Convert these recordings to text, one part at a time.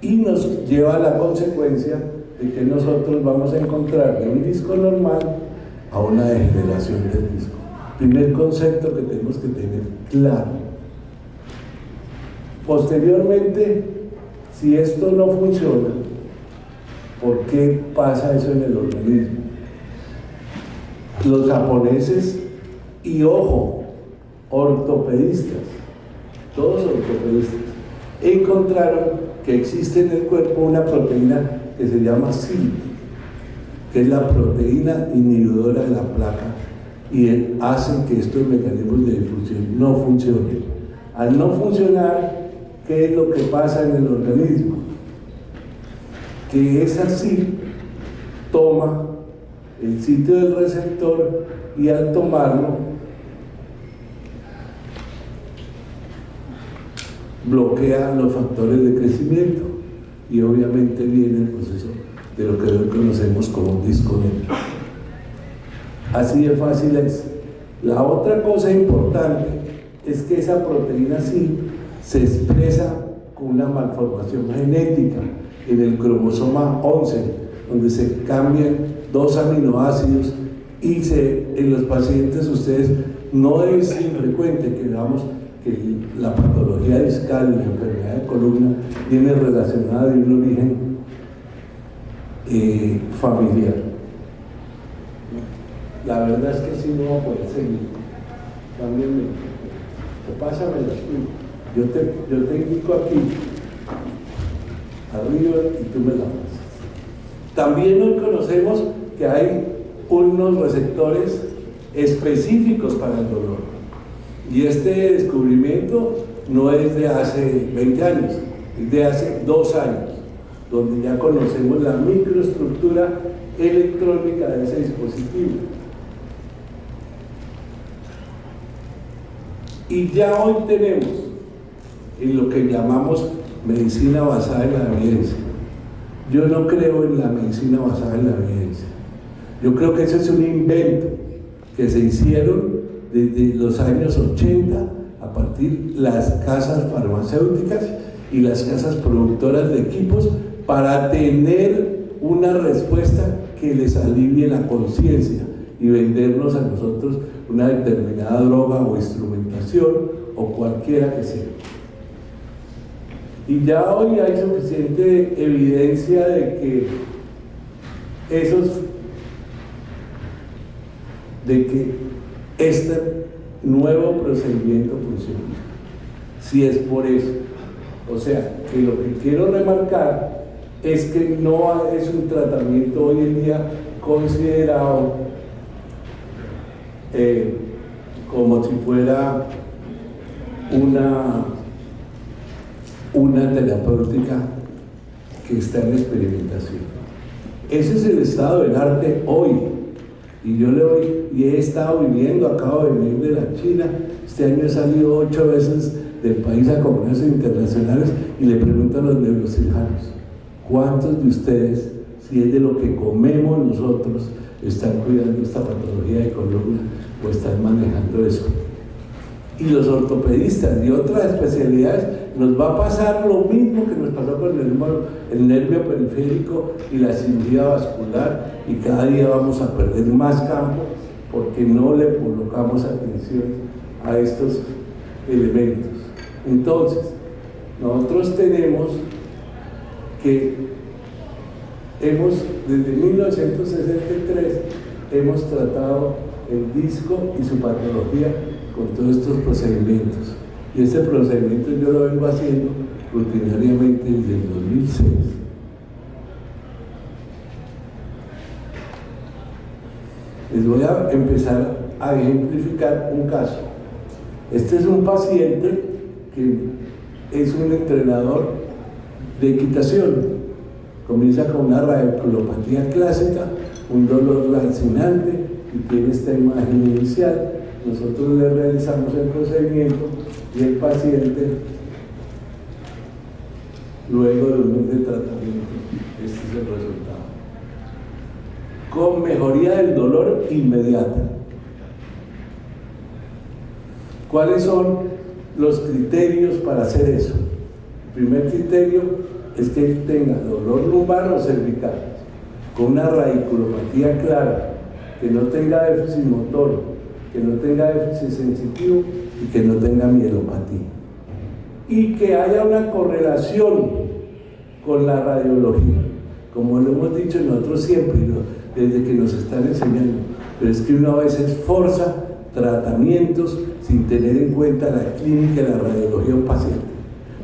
y nos lleva a la consecuencia de que nosotros vamos a encontrar de un disco normal a una degeneración del disco. Primer concepto que tenemos que tener claro. Posteriormente, si esto no funciona, ¿por qué pasa eso en el organismo? Los japoneses, y ojo, ortopedistas, todos ortopedistas, encontraron que existe en el cuerpo una proteína que se llama SIL, que es la proteína inhibidora de la placa, y hacen que estos mecanismos de difusión no funcionen. Al no funcionar, ¿qué es lo que pasa en el organismo? Que esa SIL toma el sitio del receptor y al tomarlo bloquea los factores de crecimiento y obviamente viene el proceso de lo que hoy conocemos como un disco negro. Así de fácil es. La otra cosa importante es que esa proteína sí se expresa con una malformación genética en el cromosoma 11, donde se cambian 2 aminoácidos y en los pacientes ustedes no es infrecuente que veamos que la patología discal y la enfermedad de columna viene relacionada de un origen familiar. La verdad es que así no va a poder seguir. Cámbiame. Pásame la tuya. Yo te indico aquí, arriba, y tú me la pasas. También hoy conocemos que hay unos receptores específicos para el dolor. Y este descubrimiento no es de hace 20 años, es de hace 2 años, donde ya conocemos la microestructura electrónica de ese dispositivo. Y ya hoy tenemos en lo que llamamos medicina basada en la evidencia. Yo no creo en la medicina basada en la evidencia. Yo creo que eso es un invento que se hicieron desde los años 80 a partir de las casas farmacéuticas y las casas productoras de equipos para tener una respuesta que les alivie la conciencia y vendernos a nosotros una determinada droga o instrumentación o cualquiera que sea. Y ya hoy hay suficiente evidencia de que este nuevo procedimiento funciona. Si es por eso. O sea, que lo que quiero remarcar es que no es un tratamiento hoy en día considerado como si fuera una terapéutica que está en experimentación. Ese es el estado del arte hoy. Y he estado viviendo, acabo de venir de la China, este año he salido 8 veces del país a congresos internacionales y le pregunto a los neurocirujanos, ¿cuántos de ustedes, si es de lo que comemos nosotros, están cuidando esta patología de columna o están manejando eso? Y los ortopedistas y otras especialidades nos va a pasar lo mismo que nos pasó con el nervio periférico y la cirugía vascular, y cada día vamos a perder más campo porque no le colocamos atención a estos elementos. Entonces, nosotros tenemos que desde 1963 hemos tratado el disco y su patología con todos estos procedimientos, y este procedimiento yo lo vengo haciendo rutinariamente desde el 2006. Les voy a empezar a ejemplificar un caso. Este es un paciente que es un entrenador de equitación. Comienza con una radiculopatía clásica, un dolor lancinante, y tiene esta imagen inicial. Nosotros le realizamos el procedimiento y el paciente, luego de un mes de tratamiento, este es el resultado, con mejoría del dolor inmediata. ¿Cuáles son los criterios para hacer eso? El primer criterio es que él tenga dolor lumbar o cervical, con una radiculopatía clara, que no tenga déficit motor, que no tenga déficit sensitivo y que no tenga mielopatía. Y que haya una correlación con la radiología, como lo hemos dicho nosotros siempre, desde que nos están enseñando, pero es que uno a veces forza tratamientos sin tener en cuenta la clínica y la radiología de un paciente.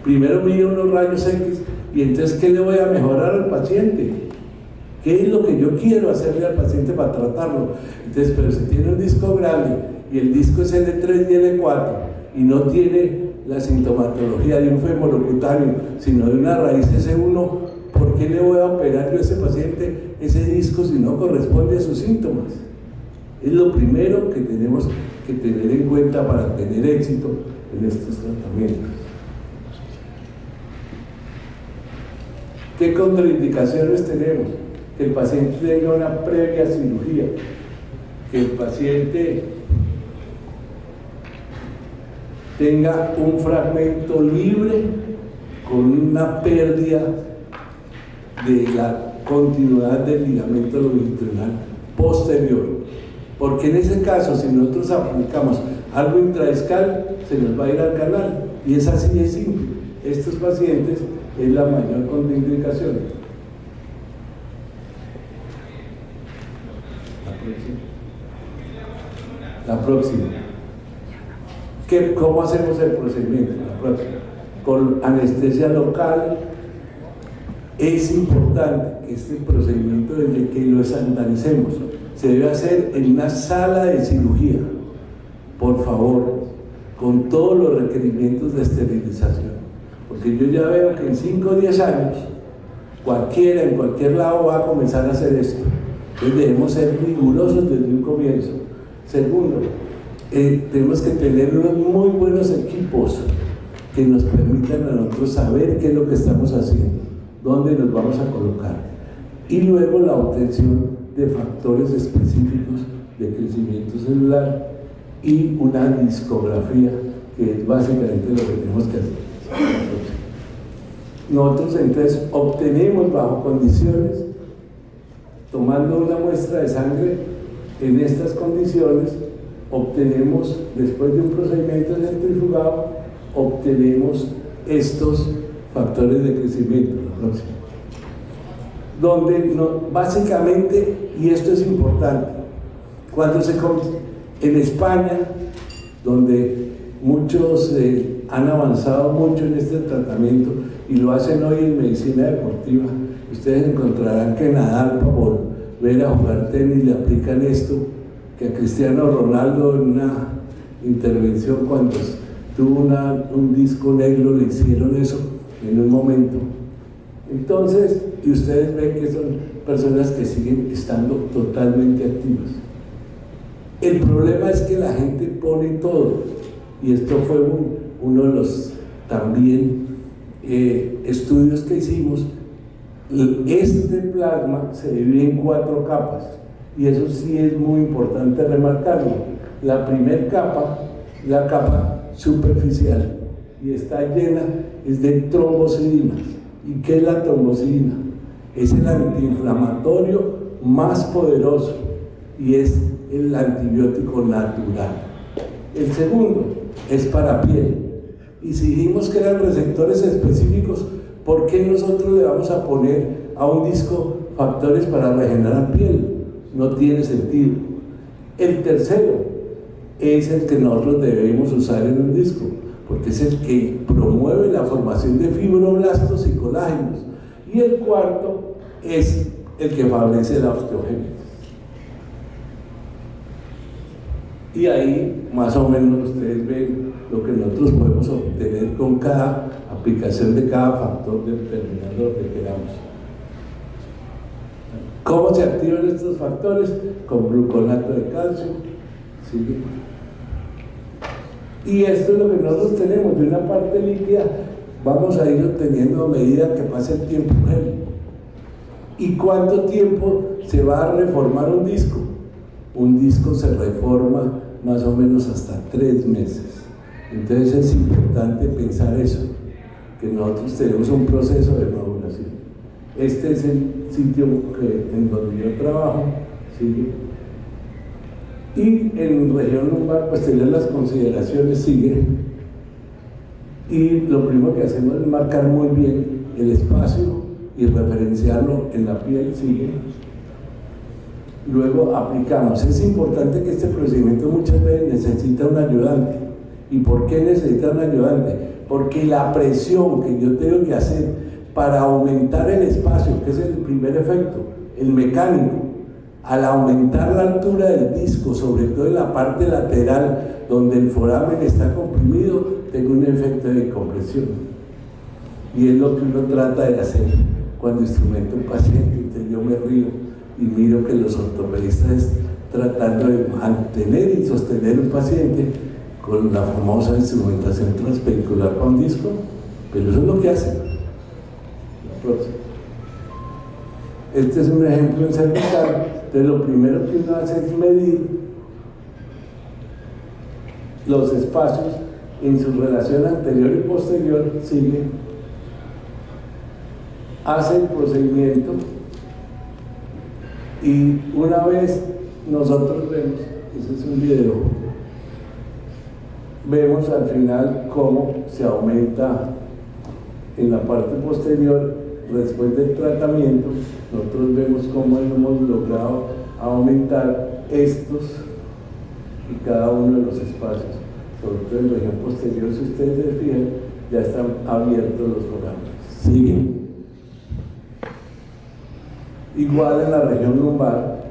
Primero mide unos rayos X y entonces ¿qué le voy a mejorar al paciente? ¿Qué es lo que yo quiero hacerle al paciente para tratarlo? Entonces, pero si tiene un disco grande y el disco es L3 y L4 y no tiene la sintomatología de un femorocutáneo, sino de una raíz S1, ¿por qué le voy a operar yo a ese paciente ese disco si no corresponde a sus síntomas? Es lo primero que tenemos que tener en cuenta para tener éxito en estos tratamientos. ¿Qué contraindicaciones tenemos? Que el paciente tenga una previa cirugía, que el paciente tenga un fragmento libre con una pérdida de la continuidad del ligamento longitudinal posterior, porque en ese caso, si nosotros aplicamos algo intradiscal, se nos va a ir al canal, y es así de simple. Estos pacientes es la mayor contraindicación. La próxima. ¿Cómo hacemos el procedimiento? La próxima. Con anestesia local. Es importante que este procedimiento, desde que lo estandaricemos, se debe hacer en una sala de cirugía, por favor, con todos los requerimientos de esterilización, porque yo ya veo que en 5 o 10 años cualquiera, en cualquier lado va a comenzar a hacer esto. Entonces debemos ser rigurosos desde un comienzo. Segundo, tenemos que tener unos muy buenos equipos que nos permitan a nosotros saber qué es lo que estamos haciendo, dónde nos vamos a colocar, y luego la obtención de factores específicos de crecimiento celular y una discografía, que es básicamente lo que tenemos que hacer. Nosotros entonces obtenemos bajo condiciones, tomando una muestra de sangre en estas condiciones, obtenemos, después de un procedimiento centrifugado, obtenemos estos factores de crecimiento, la próxima. Donde básicamente, y esto es importante, cuando en España, donde muchos han avanzado mucho en este tratamiento y lo hacen hoy en medicina deportiva, ustedes encontrarán que Nadal, para volver a jugar tenis, le aplican esto, que a Cristiano Ronaldo en una intervención cuando tuvo un disco negro le hicieron eso en un momento. Entonces, y ustedes ven que son personas que siguen estando totalmente activas. El problema es que la gente pone todo, y esto fue uno de los también estudios que hicimos. Este plasma se divide en 4 capas, y eso sí es muy importante remarcarlo. La primera capa, la capa superficial, y está llena es de trombocidinas. ¿Y qué es la trombocidina? Es el antiinflamatorio más poderoso y es el antibiótico natural. El segundo es para piel, y si dijimos que eran receptores específicos, ¿por qué nosotros le vamos a poner a un disco factores para regenerar piel? No tiene sentido. El tercero es el que nosotros debemos usar en un disco, porque es el que promueve la formación de fibroblastos y colágenos. Y el cuarto es el que favorece la osteogénesis. Y ahí más o menos ustedes ven lo que nosotros podemos obtener con cada aplicación de cada factor determinando lo que queramos. ¿Cómo se activan estos factores? Con gluconato de calcio. ¿Sigue? Y esto es lo que nosotros tenemos de una parte líquida, vamos a ir obteniendo a medida que pase el tiempo en él. ¿Y cuánto tiempo se va a reformar un disco? Un disco se reforma más o menos hasta 3 meses. Entonces es importante pensar eso, que nosotros tenemos un proceso de maduración. Este es el sitio en donde yo trabajo, ¿sigue? Y en región lumbar, pues tener las consideraciones, sigue. Y lo primero que hacemos es marcar muy bien el espacio y referenciarlo en la piel, sigue. Luego aplicamos. Es importante que este procedimiento muchas veces necesita un ayudante. ¿Y por qué necesita un ayudante? Porque la presión que yo tengo que hacer para aumentar el espacio, que es el primer efecto, el mecánico, al aumentar la altura del disco, sobre todo en la parte lateral donde el foramen está comprimido, tengo un efecto de compresión. Y es lo que uno trata de hacer cuando instrumenta un paciente. Entonces yo me río y miro que los ortopedistas tratando de mantener y sostener un paciente con la famosa instrumentación transpecular con disco, pero eso es lo que hacen. La próxima. Este es un ejemplo en cervical. Entonces lo primero que uno hace es medir los espacios en su relación anterior y posterior, sigue, hace el procedimiento y una vez nosotros vemos, ese es un video, vemos al final cómo se aumenta en la parte posterior después del tratamiento. Nosotros vemos cómo hemos logrado aumentar estos y cada uno de los espacios, sobre todo en la región posterior. Si ustedes se fijan, ya están abiertos los forámenes. ¿Sigue? Igual en la región lumbar,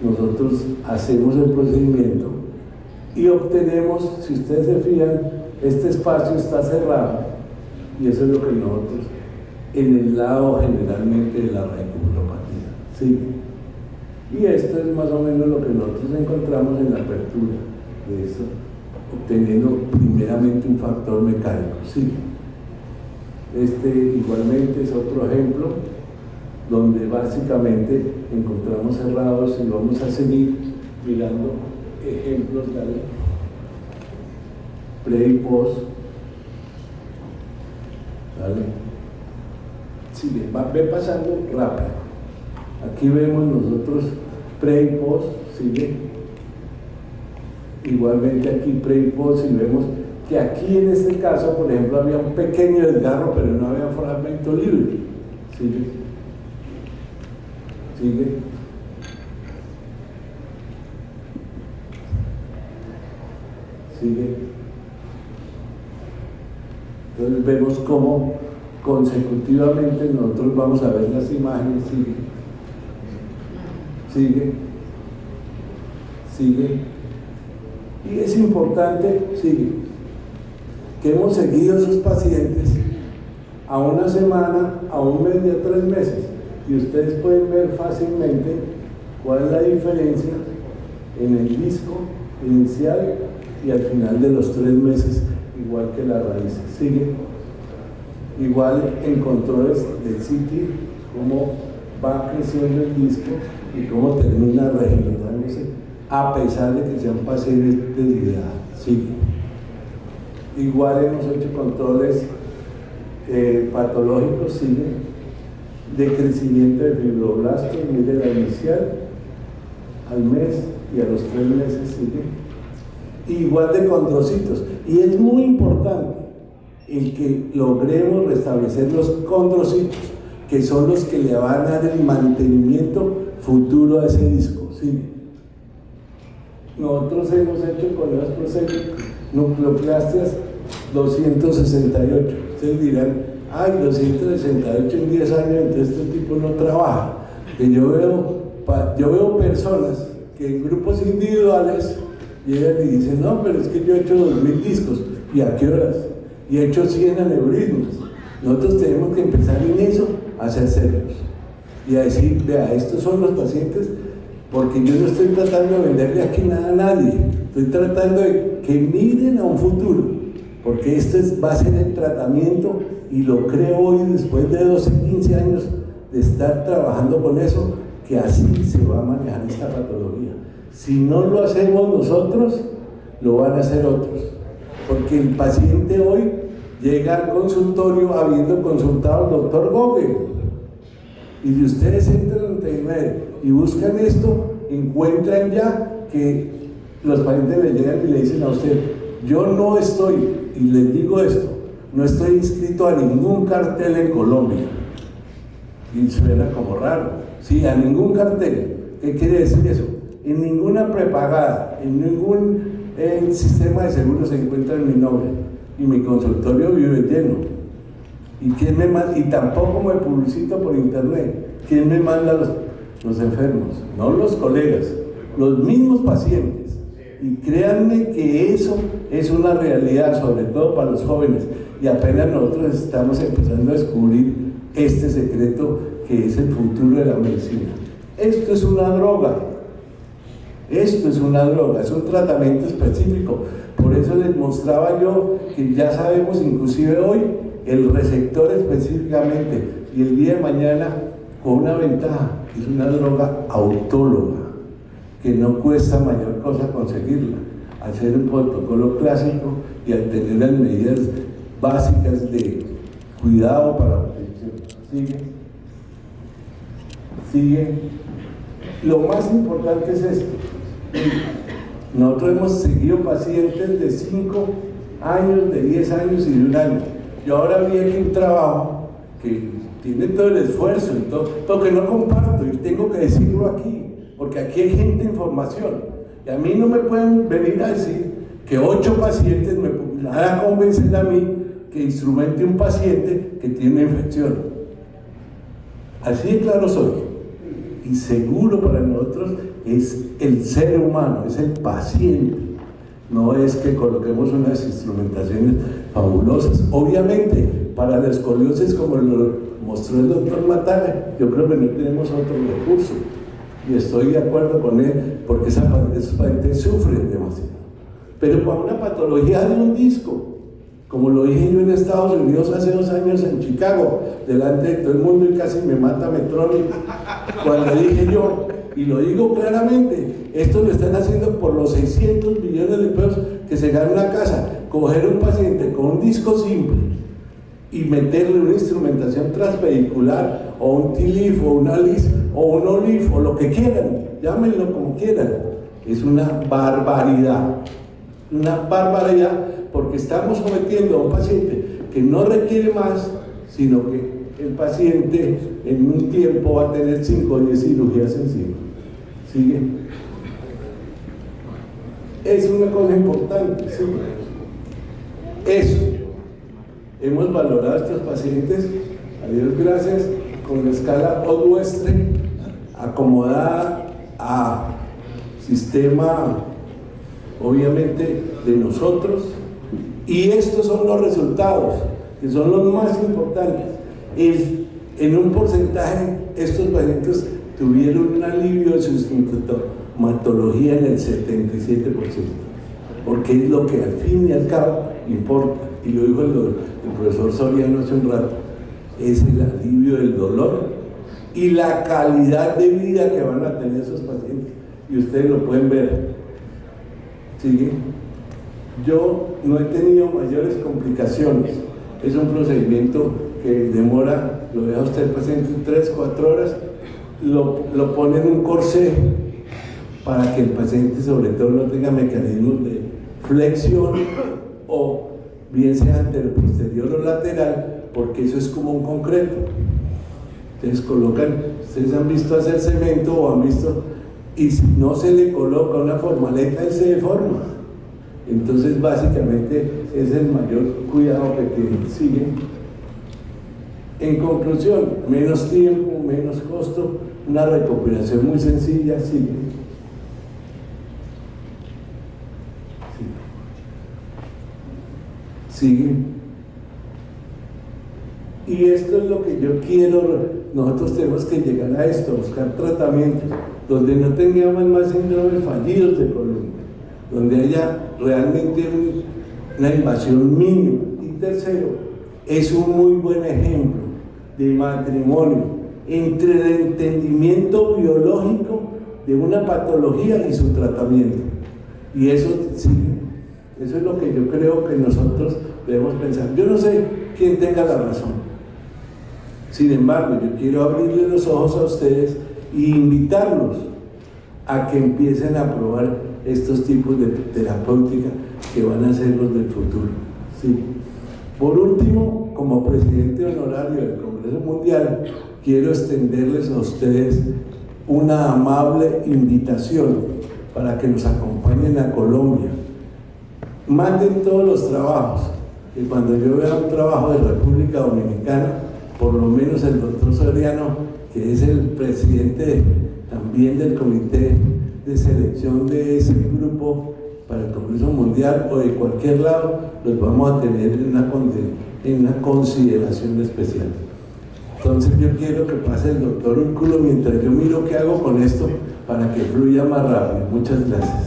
nosotros hacemos el procedimiento y obtenemos, si ustedes se fijan, este espacio está cerrado y eso es lo que nosotros en el lado generalmente de la radiculopatía, ¿sí? Y esto es más o menos lo que nosotros encontramos en la apertura de eso, obteniendo primeramente un factor mecánico, ¿sí? Este igualmente es otro ejemplo donde básicamente encontramos cerrados y vamos a seguir mirando ejemplos, ¿vale? Pre y post, ¿vale? Sigue, ve pasando rápido. Aquí vemos nosotros pre y post, sigue. Igualmente aquí pre y post y vemos que aquí en este caso, por ejemplo, había un pequeño desgarro, pero no había fragmento libre. Sigue. Sigue. Sigue. Entonces vemos cómo consecutivamente nosotros vamos a ver las imágenes. Sigue. Sigue. Sigue. Y es importante, sigue, que hemos seguido a esos pacientes a una semana, a un mes y a 3 meses. Y ustedes pueden ver fácilmente cuál es la diferencia en el disco inicial y al final de los 3 meses, igual que la raíz. Sigue. Igual en controles del CT, cómo va creciendo el disco y cómo termina regenerándose, a pesar de que sean pacientes desviados. Sigue. Igual hemos hecho controles patológicos, sigue, de crecimiento de fibroblastos, mide la inicial, al mes y a los 3 meses, sigue. Igual de condrocitos. Y es muy importante el que logremos restablecer los condrocitos, que son los que le van a dar el mantenimiento futuro a ese disco, ¿sí? Nosotros hemos hecho con los procesos nucleoplastias 268. Ustedes dirán, ay, 268 en 10 años, entonces este tipo no trabaja. Que yo veo personas que en grupos individuales llegan y dicen, no, pero es que yo he hecho 2000 discos. ¿Y a qué horas? Y he hecho 100 aneurismas. Nosotros tenemos que empezar en eso a ser serios y a decir, vea, estos son los pacientes, porque yo no estoy tratando de venderle aquí nada a nadie, estoy tratando de que miren a un futuro, porque esto va a ser el tratamiento y lo creo hoy después de 12, 15 años de estar trabajando con eso, que así se va a manejar esta patología. Si no lo hacemos nosotros, lo van a hacer otros, porque el paciente hoy llega al consultorio habiendo consultado al doctor Google. Y si ustedes entran en internet y buscan esto, encuentran ya que los pacientes le llegan y le dicen a usted: yo no estoy, y les digo esto, no estoy inscrito a ningún cartel en Colombia. Y suena como raro. Sí, a ningún cartel. ¿Qué quiere decir eso? En ninguna prepagada, en ningún sistema de seguro se encuentra mi nombre. Y mi consultorio vive lleno. Y tampoco me publicito por internet. ¿Quién me manda los enfermos? No los colegas, los mismos pacientes. Y créanme que eso es una realidad, sobre todo para los jóvenes. Y apenas nosotros estamos empezando a descubrir este secreto que es el futuro de la medicina. Esto es una droga. Esto es una droga, es un tratamiento específico. Por eso les mostraba yo que ya sabemos, inclusive hoy, el receptor específicamente, y el día de mañana con una ventaja: es una droga autóloga, que no cuesta mayor cosa conseguirla, hacer un protocolo clásico y al tener las medidas básicas de cuidado para la protección. Sigue. Lo más importante es esto: nosotros hemos seguido pacientes de 5 años, de 10 años y de 1 año. Yo ahora vi aquí un trabajo que tiene todo el esfuerzo y todo, pero que no comparto, y tengo que decirlo aquí, porque aquí hay gente en formación, y a mí no me pueden venir a decir que 8 pacientes me van a convencer a mí que instrumente un paciente que tiene infección. Así de claro soy. Y seguro para nosotros es el ser humano, es el paciente. No es que coloquemos unas instrumentaciones fabulosas. Obviamente, para la escoliosis, como lo mostró el doctor Matana, yo creo que no tenemos otro recurso. Y estoy de acuerdo con él, porque esos pacientes sufren demasiado. Pero para una patología de un disco, como lo dije yo en Estados Unidos hace 2 años en Chicago, delante de todo el mundo, y casi me mata Medtronic, cuando dije yo, y lo digo claramente, esto lo están haciendo por los 600 millones de pesos que se gana una casa. Coger un paciente con un disco simple y meterle una instrumentación transvehicular, o un TLIF, o una LIS, o un OLIF, o lo que quieran, llámenlo como quieran, es una barbaridad. Una barbaridad, porque estamos sometiendo a un paciente que no requiere más, sino que el paciente en un tiempo va a tener 5 o 10 cirugías encima. ¿Sigue? Es una cosa importante, ¿sí? Eso. Hemos valorado a estos pacientes, a Dios gracias, con la escala Oduestre, acomodada a sistema, obviamente, de nosotros, y estos son los resultados, que son los más importantes. En un porcentaje, estos pacientes tuvieron un alivio de su sintomatología en el 77%, porque es lo que al fin y al cabo importa, y lo dijo el profesor Soriano hace un rato: es el alivio del dolor y la calidad de vida que van a tener esos pacientes, y ustedes lo pueden ver. ¿Sigue? Yo no he tenido mayores complicaciones. Es un procedimiento que demora, lo deja usted el paciente 3-4 horas, lo pone en un corsé para que el paciente sobre todo no tenga mecanismos de flexión, o bien sea anteroposterior o lateral, porque eso es como un concreto. Entonces colocan, ustedes han visto hacer cemento o han visto, y si no se le coloca una formaleta, él se deforma. Entonces básicamente es el mayor cuidado que tienen. ¿Sigue? En conclusión, menos tiempo, menos costo, una recuperación muy sencilla. ¿Sigue? ¿Sigue? Y esto es lo que yo quiero. Nosotros tenemos que llegar a esto, buscar tratamientos donde no tengamos más síndromes fallidos de columna, donde haya realmente una invasión mínima. Y tercero, es un muy buen ejemplo de matrimonio entre el entendimiento biológico de una patología y su tratamiento. Y eso sí, eso es lo que yo creo que nosotros debemos pensar. Yo no sé quién tenga la razón. Sin embargo, yo quiero abrirles los ojos a ustedes e invitarlos a que empiecen a probar estos tipos de terapéutica que van a ser los del futuro. Sí. Por último, como presidente honorario del Congreso Mundial, quiero extenderles a ustedes una amable invitación para que nos acompañen a Colombia. Manden todos los trabajos, que cuando yo vea un trabajo de República Dominicana, por lo menos el doctor Soriano, que es el presidente también del comité de selección de ese grupo para el Congreso Mundial o de cualquier lado, los vamos a tener en una consideración especial. Entonces yo quiero que pase el doctor Úrculo mientras yo miro qué hago con esto para que fluya más rápido. Muchas gracias.